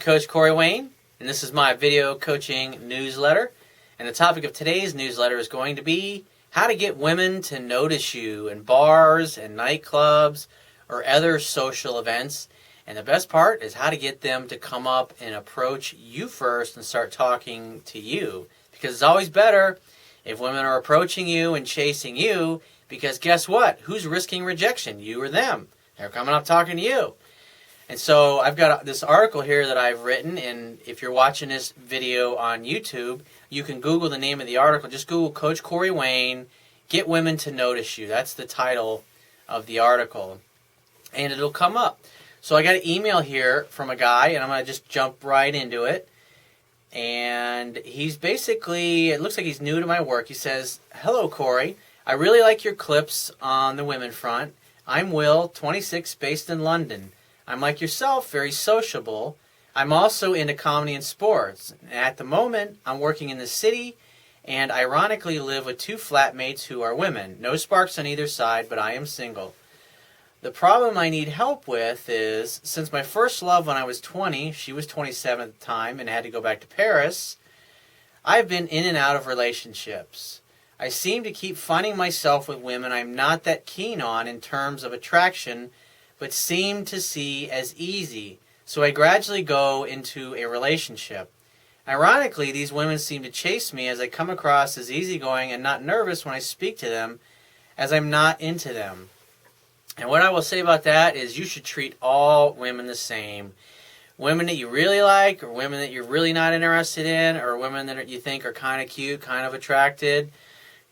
Coach Corey Wayne, and this is my video coaching newsletter. And the topic of today's newsletter is going to be how to get women to notice you in bars and nightclubs or other social events. And the best part is how to get them to come up and approach you first and start talking to you. Because it's always better if women are approaching you and chasing you, because guess what? Who's risking rejection, you or them? They're coming up talking to you. And so I've got this article here that I've written, and if you're watching this video on YouTube, you can Google the name of the article. Just Google Coach Corey Wayne, Get Women to Notice You. That's the title of the article, and it'll come up. So I got an email here from a guy, and I'm going to just jump right into it. And he's basically, it looks like he's new to my work. He says, "Hello, Corey. I really like your clips on the women front. I'm Will, 26, based in London. I'm like yourself, very sociable. I'm also into comedy and sports. At the moment, I'm working in the city and ironically live with two flatmates who are women. No sparks on either side, but I am single. The problem I need help with is, since my first love when I was 20, she was 27 at the time and had to go back to Paris, I've been in and out of relationships. I seem to keep finding myself with women I'm not that keen on in terms of attraction, but seem to see as easy. So I gradually go into a relationship. Ironically, these women seem to chase me as I come across as easygoing and not nervous when I speak to them, as I'm not into them. And what I will say about that is you should treat all women the same. Women that you really like, or women that you're really not interested in, or women that you think are kind of cute, kind of attractive,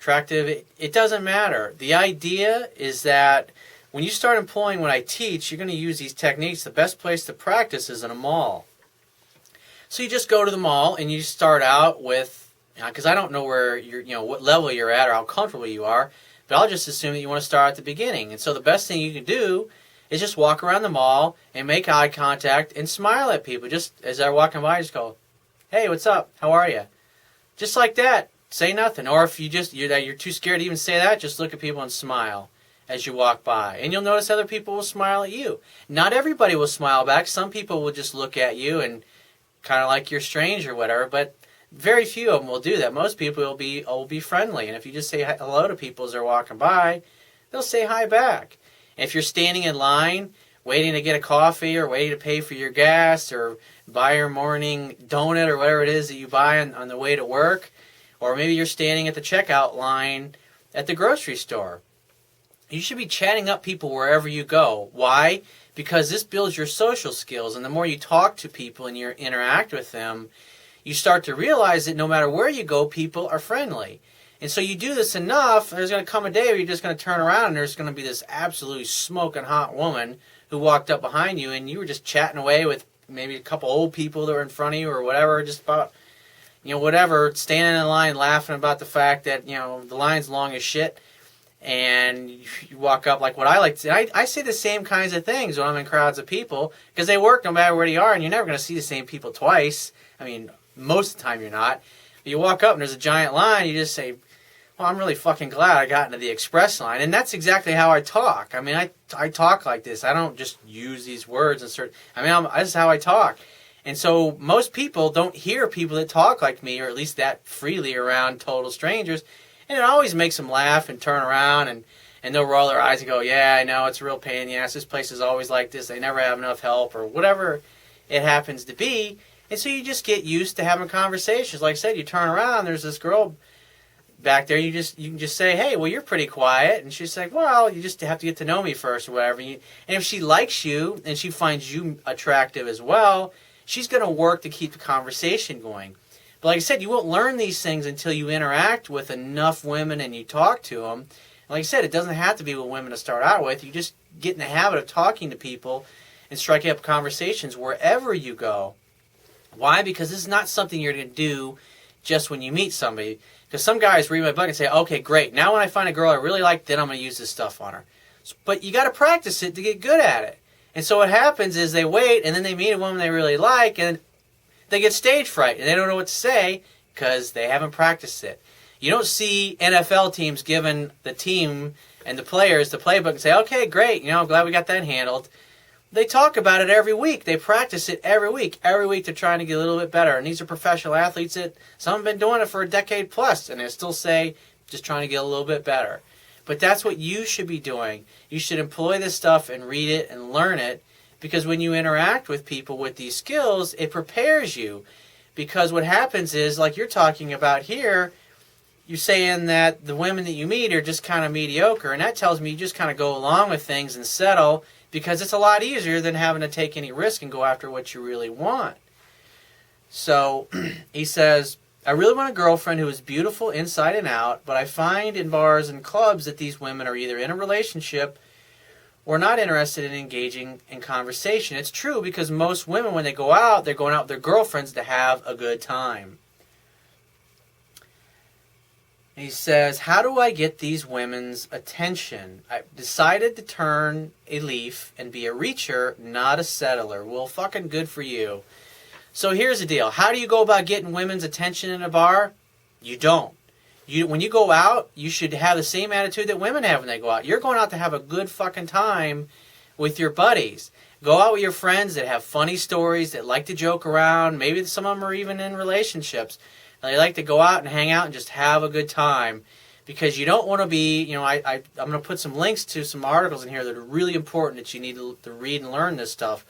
it doesn't matter. The idea is that when you start employing what I teach, you're going to use these techniques. The best place to practice is in a mall. So you just go to the mall and you start out with, because I don't know where what level you're at or how comfortable you are, but I'll just assume that you want to start at the beginning. And so the best thing you can do is just walk around the mall and make eye contact and smile at people. Just as they're walking by, just go, "Hey, what's up? How are you?" Just like that. Say nothing. Or if you're too scared to even say that, just look at people and smile as you walk by. And you'll notice other people will smile at you. Not everybody will smile back. Some people will just look at you and kind of like you're strange or whatever, but very few of them will do that. Most people will be friendly. And if you just say hello to people as they're walking by, they'll say hi back. And if you're standing in line, waiting to get a coffee or waiting to pay for your gas or buy your morning donut or whatever it is that you buy on the way to work, or maybe you're standing at the checkout line at the grocery store, you should be chatting up people wherever you go. Why? Because this builds your social skills, and the more you talk to people and you interact with them, you start to realize that no matter where you go, people are friendly. And so you do this enough, there's going to come a day where you're just going to turn around and there's going to be this absolutely smoking hot woman who walked up behind you and you were just chatting away with maybe a couple old people that were in front of you or whatever, just about, whatever, standing in line laughing about the fact that, the line's long as shit. And you walk up like what I like to say. I say the same kinds of things when I'm in crowds of people because they work no matter where you are, and you're never going to see the same people twice. I mean, most of the time you're not. But you walk up and there's a giant line, you just say, "Well, I'm really fucking glad I got into the express line." And that's exactly how I talk. I mean, I talk like this. I don't just use these words and this is how I talk. And so most people don't hear people that talk like me, or at least that freely, around total strangers. And it always makes them laugh and turn around and they'll roll their eyes and go, "Yeah, I know, it's a real pain in the ass. This place is always like this. They never have enough help," or whatever it happens to be. And so you just get used to having conversations. Like I said, you turn around, there's this girl back there. You can just say, "Hey, well, you're pretty quiet." And she's like, "Well, you just have to get to know me first," or whatever. And if she likes you and she finds you attractive as well, she's going to work to keep the conversation going. But like I said, you won't learn these things until you interact with enough women and you talk to them. And like I said, it doesn't have to be with women to start out with. You just get in the habit of talking to people and striking up conversations wherever you go. Why? Because this is not something you're going to do just when you meet somebody. Because some guys read my book and say, "Okay, great. Now when I find a girl I really like, then I'm going to use this stuff on her." But you got to practice it to get good at it. And so what happens is they wait, and then they meet a woman they really like, and they get stage fright, and they don't know what to say because they haven't practiced it. You don't see NFL teams giving the team and the players the playbook and say, "Okay, great, I'm glad we got that handled." they talk about it every week. They practice it every week. Every week they're trying to get a little bit better. And these are professional athletes that some have been doing it for a decade plus, and they still say, just trying to get a little bit better. But that's what you should be doing. You should employ this stuff and read it and learn it, because when you interact with people with these skills, it prepares you. Because what happens is, like you're talking about here, you're saying that the women that you meet are just kind of mediocre, and that tells me you just kind of go along with things and settle, because it's a lot easier than having to take any risk and go after what you really want. So he says, I really want a girlfriend who is beautiful inside and out, but I find in bars and clubs that these women are either in a relationship or not interested in engaging in conversation. It's true, because most women, when they go out, they're going out with their girlfriends to have a good time. He says, how do I get these women's attention? I've decided to turn a leaf and be a reacher, not a settler. Well, fucking good for you. So here's the deal. How do you go about getting women's attention in a bar? You don't. When you go out, you should have the same attitude that women have when they go out. You're going out to have a good fucking time with your buddies. Go out with your friends that have funny stories, that like to joke around. Maybe some of them are even in relationships. They like to go out and hang out and just have a good time, because you don't want to be, I'm going to put some links to some articles in here that are really important that you need to read and learn this stuff.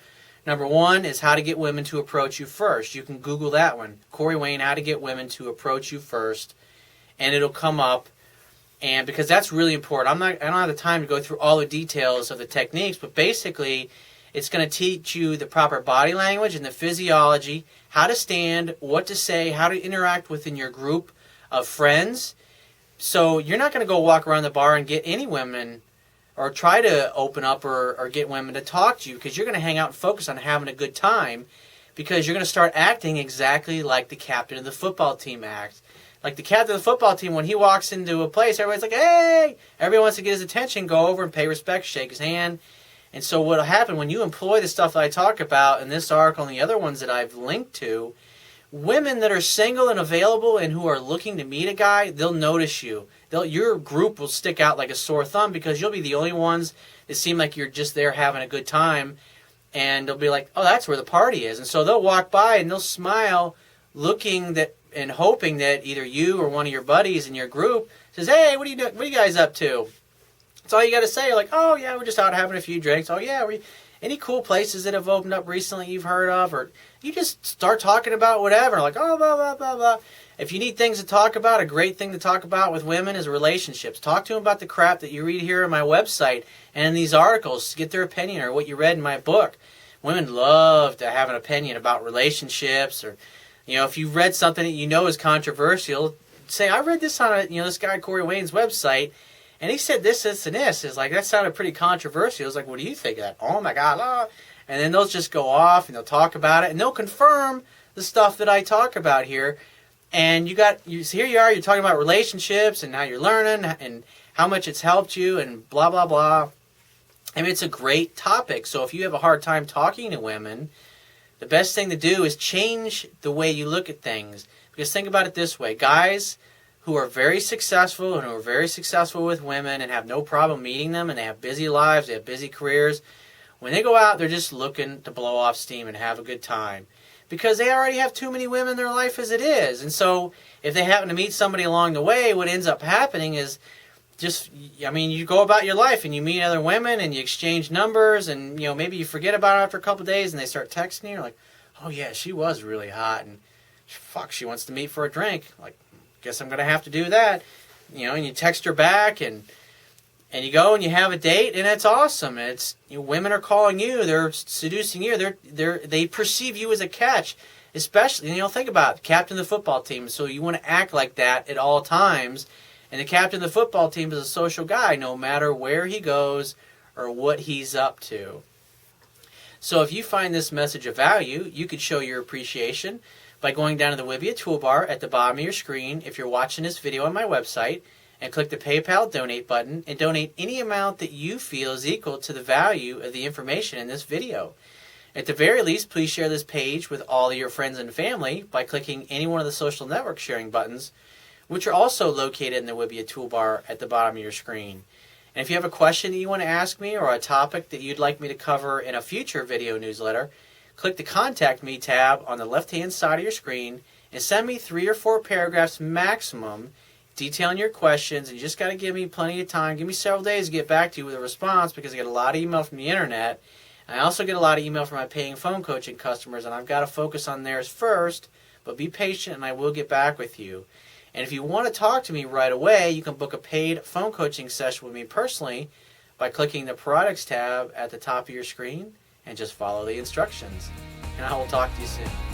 Number one is how to get women to approach you first. You can Google that one. Corey Wayne, how to get women to approach you first, and it'll come up. And because that's really important. I don't have the time to go through all the details of the techniques, but basically it's going to teach you the proper body language and the physiology, how to stand, what to say, how to interact within your group of friends. So you're not going to go walk around the bar and get any women or try to open up or get women to talk to you, because you're going to hang out and focus on having a good time, because you're going to start acting exactly like the captain of the football team acts. Like the captain of the football team, when he walks into a place, everybody's like, hey! Everybody wants to get his attention, go over and pay respect, shake his hand. And so what will happen when you employ the stuff that I talk about in this article and the other ones that I've linked to, women that are single and available and who are looking to meet a guy, they'll notice you. Your group will stick out like a sore thumb, because you'll be the only ones that seem like you're just there having a good time. And they'll be like, oh, that's where the party is. And so they'll walk by and they'll smile, looking that and hoping that either you or one of your buddies in your group says, hey, what are you doing? What are you guys up to? That's all you got to say. You're like, oh, yeah, we're just out having a few drinks. Oh, yeah, any cool places that have opened up recently you've heard of? Or you just start talking about whatever. Like, oh, blah, blah, blah, blah. If you need things to talk about, a great thing to talk about with women is relationships. Talk to them about the crap that you read here on my website and in these articles. Get their opinion, or what you read in my book. Women love to have an opinion about relationships, or, if you've read something that you know is controversial, say, I read this on this guy Corey Wayne's website, and he said this, this, and this. It's like, that sounded pretty controversial. It's like, what do you think of that? Oh, my God. Ah. And then they'll just go off, and they'll talk about it, and they'll confirm the stuff that I talk about here. And here you are, you're talking about relationships, and how you're learning, and how much it's helped you, and blah, blah, blah. I mean, it's a great topic. So if you have a hard time talking to women, the best thing to do is change the way you look at things. Because think about it this way. Guys who are very successful and who are very successful with women and have no problem meeting them, and they have busy lives, they have busy careers, when they go out, they're just looking to blow off steam and have a good time. Because they already have too many women in their life as it is. And so if they happen to meet somebody along the way, what ends up happening is you go about your life and you meet other women and you exchange numbers, and maybe you forget about it after a couple of days, and they start texting you. You're like, oh yeah, she was really hot, and fuck, she wants to meet for a drink. Like, guess I'm gonna have to do that. And you text her back, and you go and you have a date, and it's awesome. It's women are calling you, they're seducing you, they perceive you as a catch. Especially, think about it, captain of the football team. So you want to act like that at all times. And the captain of the football team is a social guy, no matter where he goes or what he's up to. So if you find this message of value, you could show your appreciation by going down to the Wibia toolbar at the bottom of your screen if you're watching this video on my website, and click the PayPal donate button and donate any amount that you feel is equal to the value of the information in this video. At the very least, please share this page with all of your friends and family by clicking any one of the social network sharing buttons, which are also located in the Wibia toolbar at the bottom of your screen. And if you have a question that you want to ask me or a topic that you'd like me to cover in a future video newsletter, click the Contact Me tab on the left-hand side of your screen and send me 3 or 4 paragraphs maximum detailing your questions. And you just got to give me plenty of time. Give me several days to get back to you with a response, because I get a lot of email from the internet. And I also get a lot of email from my paying phone coaching customers, and I've got to focus on theirs first. But be patient and I will get back with you. And if you want to talk to me right away, you can book a paid phone coaching session with me personally by clicking the Products tab at the top of your screen and just follow the instructions. And I will talk to you soon.